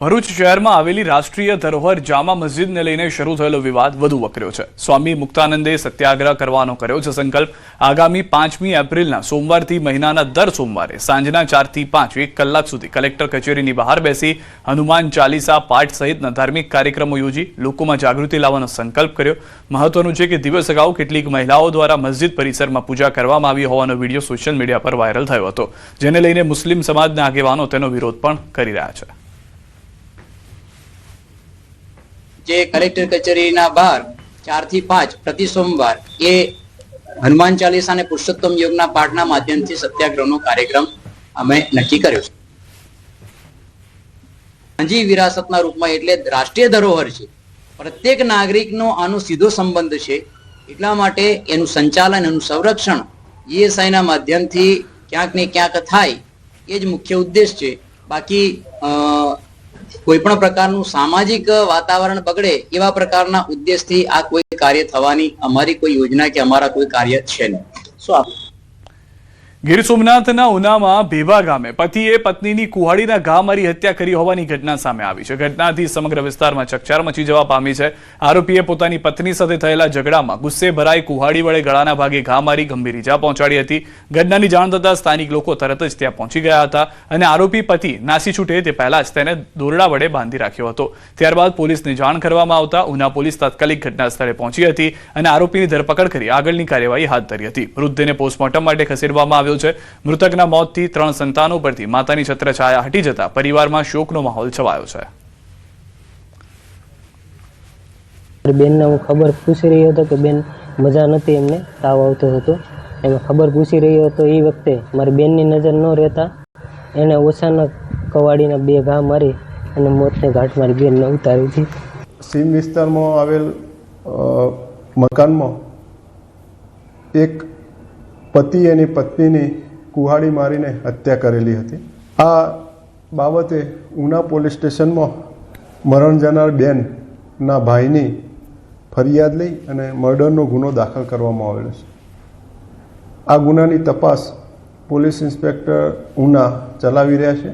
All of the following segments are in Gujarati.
ભરૂચ શહેરમાં આવેલી રાષ્ટ્રીય ધરોહર જામા મસ્જિદને લઈને શરૂ થયેલો વિવાદ વધુ વકર્યો છે। સ્વામી મુક્તાનંદે સત્યાગ્રહ કરવાનો કર્યો છે સંકલ્પ। આગામી 5મી એપ્રિલના સોમવારથી મહિનાના દર સોમવારે સાંજના 4 થી 5 1 કલાક સુધી કલેક્ટર કચેરીની બહાર બેસી હનુમાન ચાલીસા પાઠ સહિતના ધાર્મિક કાર્યક્રમો યોજી લોકોમાં જાગૃતિ લાવવાનો સંકલ્પ કર્યો। મહત્વનું છે કે દિવસ અગાઉ કેટલીક મહિલાઓ દ્વારા મસ્જિદ પરિસરમાં પૂજા કરવામાં આવી હોવાનો વિડીયો સોશિયલ મીડિયા પર વાયરલ થયો હતો, જેને લઈને મુસ્લિમ સમાજના આગેવાનો તેનો વિરોધ પણ કરી રહ્યા છે। જે કલેક્ટર કચેરીના બહાર 4 થી 5 પ્રતિ સોમવાર એ હનુમાન ચાલીસા અને પુરુષોત્તમ યોગના પાઠના માધ્યમથી સત્યાગ્રહનો કાર્યક્રમ અમે નક્કી કર્યો છે। સાંજી વિરાસતના રૂપમાં એટલે રાષ્ટ્રીય ધરોહર છે, પ્રત્યેક નાગરિકનો આનો સીધો સંબંધ છે, એટલા માટે એનું સંચાલન, એનું સંરક્ષણ ઈએસઆઈના માધ્યમથી ક્યાંક ને ક્યાંક થાય એ જ મુખ્ય ઉદ્દેશ છે। બાકી કોઈ પણ પ્રકારનું સામાજિક વાતાવરણ બગડે એવા પ્રકારના ઉદ્દેશથી આ કોઈ કાર્ય થવાની અમારી કોઈ યોજના કે અમારા કોઈ કાર્ય છે નહીં। ગીર સોમનાથના ઉનામાં ભેભા ગામે પતિએ પત્નીની કુહાડીના ઘા મારી હત્યા કરી હોવાની ઘટના સામે આવી છે। ઘટનાથી સમગ્ર વિસ્તારમાં ચકચાર મચી જવા પામી છે। આરોપીએ પોતાની પત્ની સાથે થયેલા ઝઘડામાં ગુસ્સે ભરાઈ કુહાડી વડે ગળાના ભાગે ઘા મારી ગંભીર ઈજા પહોંચાડી હતી। ઘટનાની જાણ થતાં સ્થાનિક લોકો તરત જ ત્યાં પહોંચી ગયા હતા અને આરોપી પતિ નાસી છૂટે તે પહેલા જ તેને દોરડા વડે બાંધી રાખ્યો હતો। ત્યારબાદ પોલીસને જાણ કરવામાં આવતા ઉના પોલીસ તાત્કાલિક ઘટના સ્થળે પહોંચી હતી અને આરોપીની ધરપકડ કરી આગળની કાર્યવાહી હાથ ધરી હતી। મૃતદેહને પોસ્ટમોર્ટમ માટે ખસેડવામાં આવ્યો છે। મૃતકના મોતથી 3 સંતાનો પરથી માતાની છત્રછાયા હટી જતા પરિવારમાં શોકનો માહોલ છવાયો છે। બેનને હું ખબર પૂછી રહ્યો હતો કે બેન મજા નથી, એમને તાવ આવતો હતો, એમાં ખબર પૂછી રહ્યો હતો। એ વખતે મારી બેનની નજર ન રહેતા એને ઓછાના કવાડીના 2 ઘા મારી અને મોતને ઘાટ મારી બેનને ઉતારી હતી। સીમ વિસ્તારમાં આવેલ મકાનમાં એક પતિ અને પત્નીની કુહાડી મારીને હત્યા કરેલી હતી। આ બાબતે ઉના પોલીસ સ્ટેશનમાં મરણ જનાર બેનના ભાઈની ફરિયાદ લઈ અને મર્ડરનો ગુનો દાખલ કરવામાં આવેલો છે। આ ગુનાની તપાસ પોલીસ ઇન્સ્પેક્ટર ઉના ચલાવી રહ્યા છે।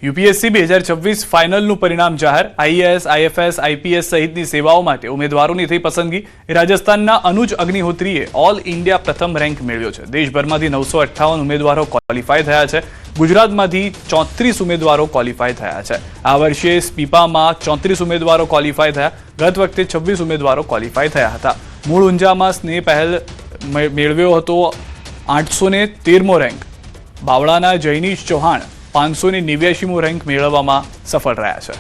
યુપીએસસી 2026 ફાઇનલનું પરિણામ જાહેર। આઈએએસ, આઈએફએસ, આઈપીએસ સહિતની સેવાઓ માટે ઉમેદવારોની થઈ પસંદગી। રાજસ્થાનના અનુજ અગ્નિહોત્રીએ ઓલ ઇન્ડિયા પ્રથમ રેન્ક મેળવ્યો છે। દેશભરમાંથી 958 ઉમેદવારો ક્વોલિફાય થયા છે। ગુજરાતમાંથી 34 ઉમેદવારો ક્વોલિફાય થયા છે। આ વર્ષે સ્પીપામાં 34 ઉમેદવારો ક્વોલિફાય થયા। ગત વખતે 26 ઉમેદવારો ક્વોલિફાય થયા હતા। મૂળ ઊંઝામાં સ્નેહ પહેલ મેળવ્યો હતો 813મો રેન્ક। બાવળાના જૈનીશ ચૌહાણ 589મો રેન્ક મેળવવામાં સફળ રહ્યા છે।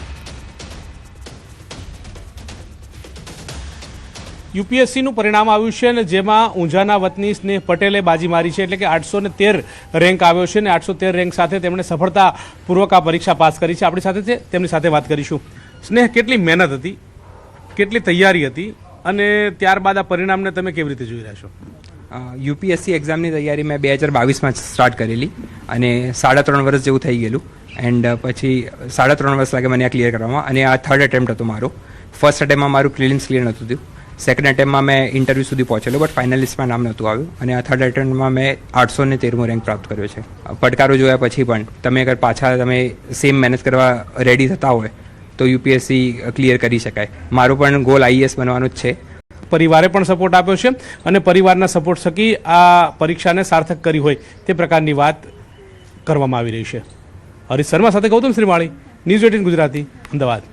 યુપીએસસીનું પરિણામ આવ્યું છે અને જેમાં ઊંઝાના વતની સ્નેહ પટેલે બાજી મારી છે, એટલે કે 813 રેન્ક આવ્યો છે અને 813 રેન્ક સાથે તેમણે સફળતાપૂર્વક આ પરીક્ષા પાસ કરી છે। આપણી સાથે છે, તેમની સાથે વાત કરીશું। સ્નેહ, કેટલી મહેનત હતી, કેટલી તૈયારી હતી અને ત્યારબાદ આ પરિણામને તમે કેવી રીતે જોઈ રહ્યા છો? યુપીએસસી એક્ઝામની તૈયારી મેં 2022માં સ્ટાર્ટ કરેલી અને 3.5 વર્ષ જેવું થઈ ગયેલું એન્ડ પછી 3.5 વર્ષ લાગે મને આ ક્લિયર કરવામાં અને આ 3rd એટેમ્પ્ટ હતો મારો। ફર્સ્ટ એટેમ્પમાં મારું પ્રિલિમ્સ ક્લિયર નહોતું થયું, સેકન્ડ એટેમ્પમાં મેં ઇન્ટરવ્યૂ સુધી પહોંચેલો બટ ફાઇનલિસ્ટમાં નામ નહોતું આવ્યું અને આ 3rd એટેમ્પમાં મેં 813મો રેન્ક પ્રાપ્ત કર્યો છે। પડકારો જોયા પછી પણ તમે અગર પાછા તમે સેમ મહેનત કરવા રેડી થતા હોય તો યુપીએસસી ક્લિયર કરી શકાય। મારો પણ ગોલ આઈએએસ બનવાનો જ છે। પરિવારે પણ સપોર્ટ આપ્યો છે અને પરિવારના સપોર્ટ થકી આ પરીક્ષાને સાર્થક કરી હોય તે પ્રકારની વાત કરવામાં આવી રહી છે। હરીશ શર્મા સાથે ગૌતમ શ્રીમાળી, ન્યૂઝ 18 ગુજરાતી, અમદાવાદ।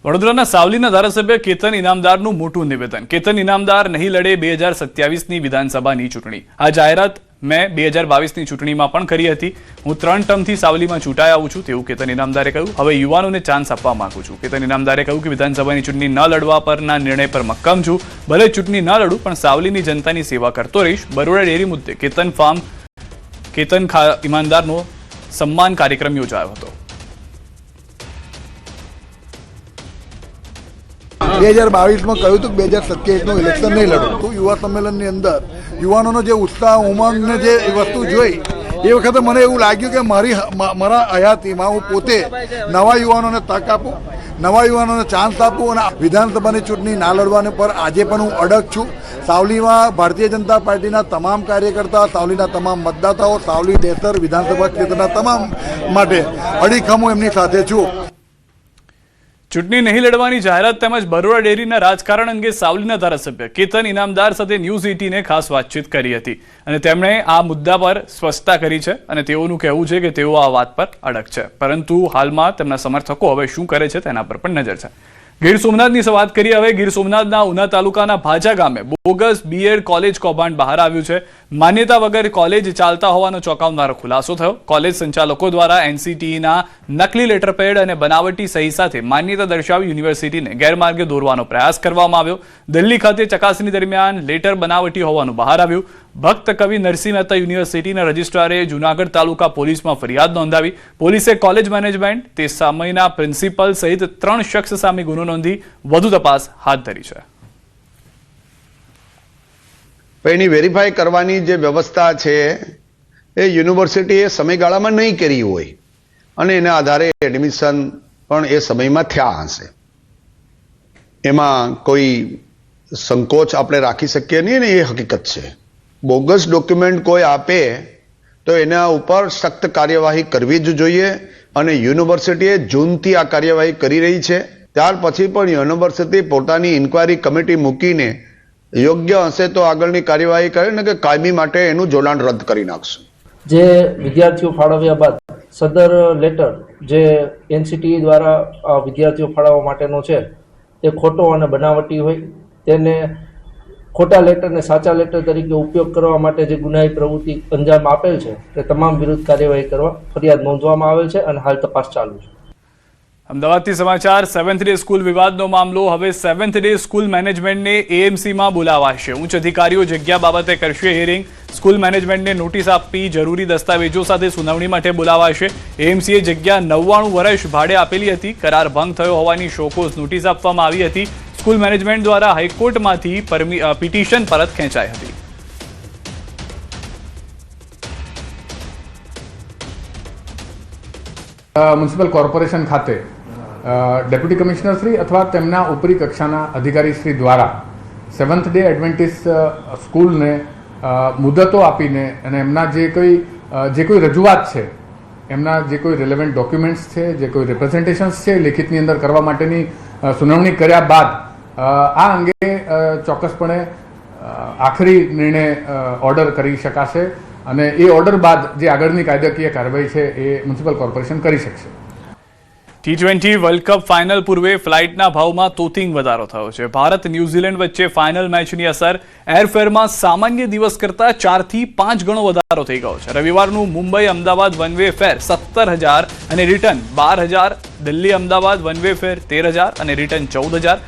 વડોદરાના સાવલીના ધારાસભ્ય કેતન ઇનામદારનું મોટું નિવેદન। કેતન ઇનામદાર નહીં લડે 2027ની વિધાનસભાની ચૂંટણી। આ જાહેરાત મેં 2022ની ચૂંટણીમાં પણ કરી હતી। હું 3 ટર્મથી સાવલીમાં ચૂંટાઈ આવું છું તેવું કેતન ઇનામદારે કહ્યું। હવે યુવાનોને ચાન્સ આપવા માંગુ છું। કેતન ઇનામદારે કહ્યું કે વિધાનસભાની ચૂંટણી ન લડવા પરના નિર્ણય પર મક્કમ છું। ભલે ચૂંટણી ન લડું પણ સાવલીની જનતાની સેવા કરતો રહીશ। બરોડા ડેરી મુદ્દે કેતન ઇનામદારનો સન્માન કાર્યક્રમ યોજાયો હતો। 2022માં કહ્યું હતું કે 2027નું ઇલેક્શન નહીં લડું। તો યુવા સંમેલનની અંદર યુવાનોનો જે ઉત્સાહ, ઉમંગને જે વસ્તુ જોઈ એ વખતે મને એવું લાગ્યું કે મારા હયાતીમાં હું પોતે નવા યુવાનોને તક આપું, નવા યુવાનોને ચાન્સ આપું અને વિધાનસભાની ચૂંટણી ના લડવાને પર આજે પણ હું અડગ છું। સાવલીમાં ભારતીય જનતા પાર્ટીના તમામ કાર્યકર્તા, સાવલીના તમામ મતદાતાઓ, સાવલી દેસર વિધાનસભા ક્ષેત્રના તમામ માટે અડીખમ હું એમની સાથે છું. ચૂંટણી નહીં લડવાની જાહેરાત તેમજ બરોડા ડેરીના રાજકારણ અંગે સાવલીના ધારાસભ્ય કેતન ઇનામદાર સાથે ન્યૂઝ 18 ખાસ વાતચીત કરી હતી અને તેમણે આ મુદ્દા પર સ્પષ્ટતા કરી છે અને તેઓનું કહેવું છે કે તેઓ આ વાત પર અડગ છે, પરંતુ હાલમાં તેમના સમર્થકો હવે શું કરે છે તેના પર પણ નજર છે. ગીર સોમનાથની વાત કરીએ હવે. ગીર સોમનાથના ઉના તાલુકાના ભાજા ગામે બોગસ બીએડ કોલેજ કૌભાંડ બહાર આવ્યું છે. માન્યતા વગર કોલેજ ચાલતા હોવાનો ચોંકાવનારો ખુલાસો થયો. કોલેજ સંચાલકો દ્વારા એનસીટીઈના નકલી લેટરપેડ અને બનાવટી સહી સાથે માન્યતા દર્શાવી યુનિવર્સિટીને ગેરમાર્ગે દોરવાનો પ્રયાસ કરવામાં આવ્યો. દિલ્હી ખાતે ચકાસણી દરમિયાન લેટર બનાવટી હોવાનું બહાર આવ્યું. ભક્ત કવિ નરસિંહ મહેતા યુનિવર્સિટીના રજિસ્ટ્રારે જૂનાગઢ તાલુકા પોલીસમાં ફરિયાદ નોંધાવી. પોલીસે કોલેજ મેનેજમેન્ટ, તે સમયના પ્રિન્સિપલ સહિત 3 શખ્સ સામે ગુનો નોંધી વધુ તપાસ હાથ ધરી છે. એની વેરીફાઈ કરવાની જે વ્યવસ્થા છે એ યુનિવર્સિટીએ સમયગાળામાં નહીં કરી હોય અને એના આધારે એડમિશન પણ એ સમયમાં થયા હશે. એમાં કોઈ સંકોચ આપણે રાખી શકીએ નહીં ને એ હકીકત છે. બોગસ ડોક્યુમેન્ટ કોઈ આપે તો એના ઉપર સખ્ત કાર્યવાહી કરવી જ જોઈએ અને યુનિવર્સિટીએ જૂનથી આ કાર્યવાહી કરી રહી છે. ત્યાર પછી પણ યુનિવર્સિટી પોતાની ઇન્ક્વાયરી કમિટી મૂકીને યોગ્ય હશે તો આગળની કાર્યવાહી કરે ને કે કાયમી માટે એનું જોડાણ રદ કરી નાખશે. જે વિદ્યાર્થીઓ ફાળવ્યા બાદ સદર લેટર જે એનસીટી દ્વારા વિદ્યાર્થીઓ ફાળવવા માટેનો છે તે ખોટો અને બનાવટી હોય, તેને ખોટા લેટરને સાચા લેટર તરીકે ઉપયોગ કરવા માટે જે ગુનાહિત પ્રવૃત્તિ અંજામ આપેલ છે તે તમામ વિરુદ્ધ કાર્યવાહી કરવા ફરિયાદ નોંધવામાં આવેલ છે અને હાલ તપાસ ચાલુ છે. અમદાવાદથી સમાચાર. 7th ડે સ્કૂલ વિવાદનો મામલો. હવે 7th ડે સ્કૂલ મેનેજમેન્ટને એએમસીમાં બોલાવાશે. ઉચ્ચ અધિકારીઓ જગ્યા બાબતે કરશે હિયરિંગ. સ્કૂલ મેનેજમેન્ટને નોટિસ આપી જરૂરી દસ્તાવેજો સાથે સુનાવણી માટે બોલાવાશે. એએમસીએ જગ્યા 99 વર્ષ ભાડે આપેલી હતી. કરાર ભંગ થયો હોવાની શોકોઝ નોટિસ આપવામાં આવી હતી. સ્કૂલ મેનેજમેન્ટ દ્વારા હાઈકોર્ટમાંથી પિટિશન પરત ખેંચાઈ હતી. મ્યુનિસિપલ કોર્પોરેશન ખાતે ડેપ્યુટી કમિશનર શ્રી અથવા તેમના ઉપરી કક્ષાના અધિકારી શ્રી દ્વારા 7th ડે એડવેન્ટિસ્ટ સ્કૂલને મુદતો આપીને અને એમના જે કોઈ રજૂઆત છે, એમના જે કોઈ રિલેવન્ટ ડોક્યુમેન્ટ્સ છે, જે કોઈ રિપ્રેઝન્ટેશન્સ છે લેખિતની અંદર કરવા માટેની સુનાવણી કર્યા બાદ આ અંગે ચોક્કસપણે આખરી નિર્ણય ઓર્ડર કરી શકાશે અને એ ઓર્ડર બાદ જે આગળની કાયદાકીય કાર્યવાહી છે એ મ્યુનિસિપલ કોર્પોરેશન કરી શકશે. T20 વર્લ્ડ કપ ફાઇનલ પૂર્વે ફ્લાઇટના ભાવમાં તોતિંગ વધારો થયો છે. ભારત ન્યૂઝીલેન્ડ વચ્ચે ફાઇનલ મેચની અસર. એરફેરમાં સામાન્ય દિવસ કરતાં 4 થી 5 ગણો વધારો થઈ ગયો છે. રવિવારનું Mumbai Ahmedabad one way fare 17,000 અને return 12,000. Delhi Ahmedabad one way fare 13,000 અને return 14,000.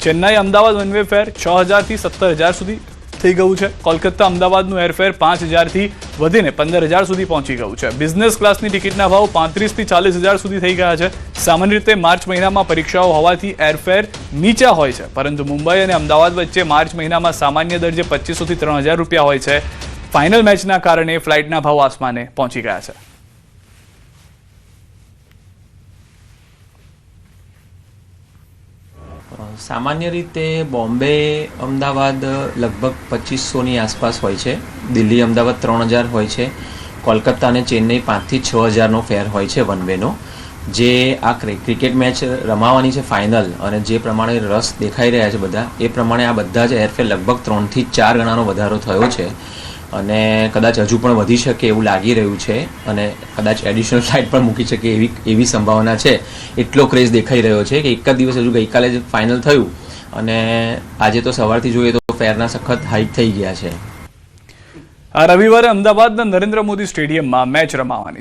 Chennai Ahmedabad one way fare 6,000 થી 17,000 સુધી થઈ ગયું છે. કોલકાતા અમદાવાદનું એરફેર 5,000 થી વધીને 15,000 સુધી પહોંચી ગયું છે. બિઝનેસ ક્લાસની ટિકિટના ભાવ 35,000 થી 40,000 સુધી થઈ ગયા છે. સામાન્ય રીતે માર્ચ મહિનામાં પરીક્ષાઓ હોવાથી એરફેર નીચા હોય છે, પરંતુ મુંબઈ અને અમદાવાદ વચ્ચે માર્ચ મહિનામાં સામાન્ય દરજે 2,500 થી 3,000 રૂપિયા હોય છે. ફાઇનલ મેચના કારણે ફ્લાઇટના ભાવ આસમાને પહોંચી ગયા છે. સામાન્ય રીતે બોમ્બે અમદાવાદ લગભગ 2,500ની આસપાસ હોય છે. દિલ્હી અમદાવાદ 3,000 હોય છે. કોલકાતા અને ચેન્નઈ 5,000 થી 6,000નો ફેર હોય છે વન વેનો. જે આ ક્રિકેટ મેચ રમાવાની છે ફાઇનલ અને જે પ્રમાણે રસ દેખાઈ રહ્યા છે બધા, એ પ્રમાણે આ બધા જ એરફેર લગભગ 3 થી 4 ગણાનો વધારો થયો છે અને કદાચ હજુ પણ વધી શકે એવું લાગી રહ્યું છે અને કદાચ એડિશનલ ફ્લાઇટ પણ મૂકી શકે એવી સંભાવના છે. એટલો ક્રેઝ દેખાઈ રહ્યો છે કે એક જ દિવસ હજુ ગઈકાલે જ ફાઇનલ થયું અને આજે તો સવારથી જોઈએ તો ફેરના સખત હાઈક થઈ ગયા છે. આ રવિવારે અમદાવાદના નરેન્દ્ર મોદી સ્ટેડિયમમાં મેચ રમાવાની છે.